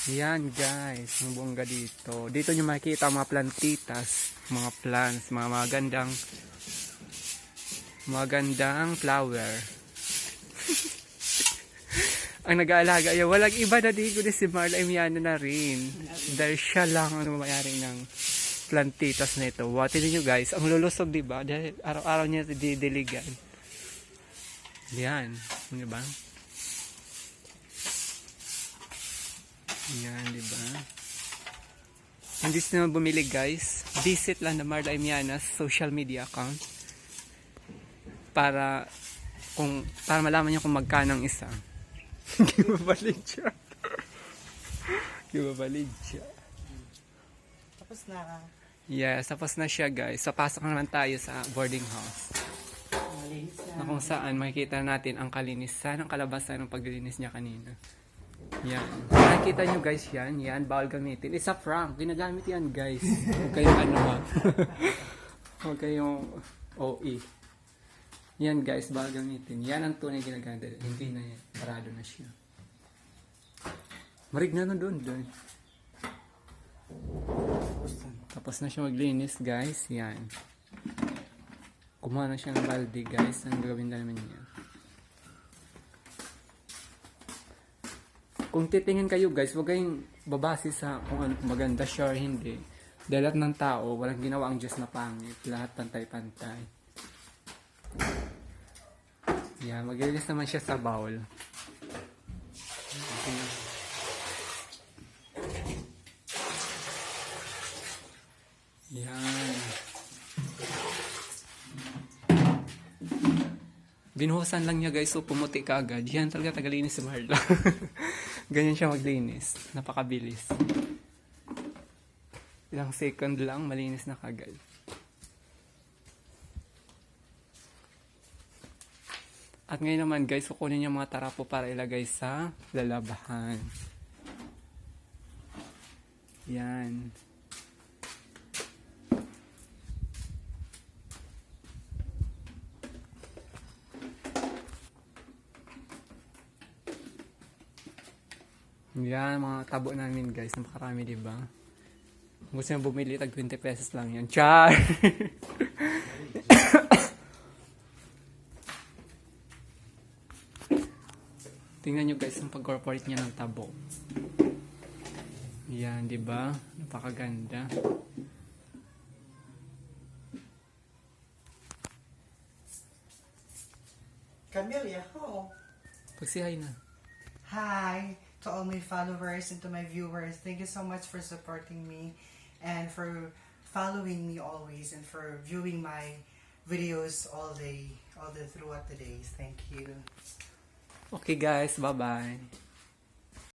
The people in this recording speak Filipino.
Yan guys, ang bongga dito. Dito nyo makikita mga plantitas, mga plants, mga magandang flower. Ang nag-aalaga ay walang iba na dito si Marla Emiano na rin. Dahil siya lang ang may-ari ng plantitas na ito. Tingnan nyo guys, ang lulusog diba? Dahil araw-araw niya didiligan. Yan, diba? Yan, diba? Hindi na bumili guys. Visit lang na Marla Emiana's social media account para malaman niyo kung magkano ang isa. Gibabalid siya. Gibabalid siya. Tapos na. Yes, tapos na siya guys. So pasok naman tayo sa boarding house. Malinis na. Na kung saan makikita natin ang kalinisan, ang kalabasan ng paglilinis niya kanina. Yan. Nakikita nyo guys yan. Yan, bawal gamitin. Isa prank. Ginagamit yan guys. Huwag kayong ano ha. Huwag kayong OE. Yan guys, bawal gamitin. Yan ang tunay ginagamit. Hindi na yan. Parado na siya. Marig na doon. Tapos na siya maglinis guys. Yan. Kumuha na siya ng balde guys. Ang gagawin na naman niya. Kung titingin kayo guys, huwag kayong babase sa kung ano, maganda siya or hindi. Dahil lahat ng tao, walang ginawa ang Diyos na pangit. Lahat pantay-pantay. Yan, maglinis naman siya sa bowl. Yan. Binuhusan lang niya guys, so pumuti ka agad. Yan talaga tagalinis si Marla. Ganyan siya maglinis. Napakabilis. Ilang second lang, malinis na kagad. At ngayon naman guys, kukunin niya mga tarapo para ilagay sa lalabahan. Yan. Yan, mga tabo namin guys. Napakarami, diba? Kung gusto nyo bumili, tag 20 pesos lang yan. Char! Tingnan nyo guys ang pag-corporate niya ng tabo. Yan, diba? Napakaganda. Camelia, oh. Pagsihay na. Hi to all my followers and to my viewers. Thank you so much for supporting me and for following me always and for viewing my videos all throughout the days. Thank you. Okay guys, bye-bye.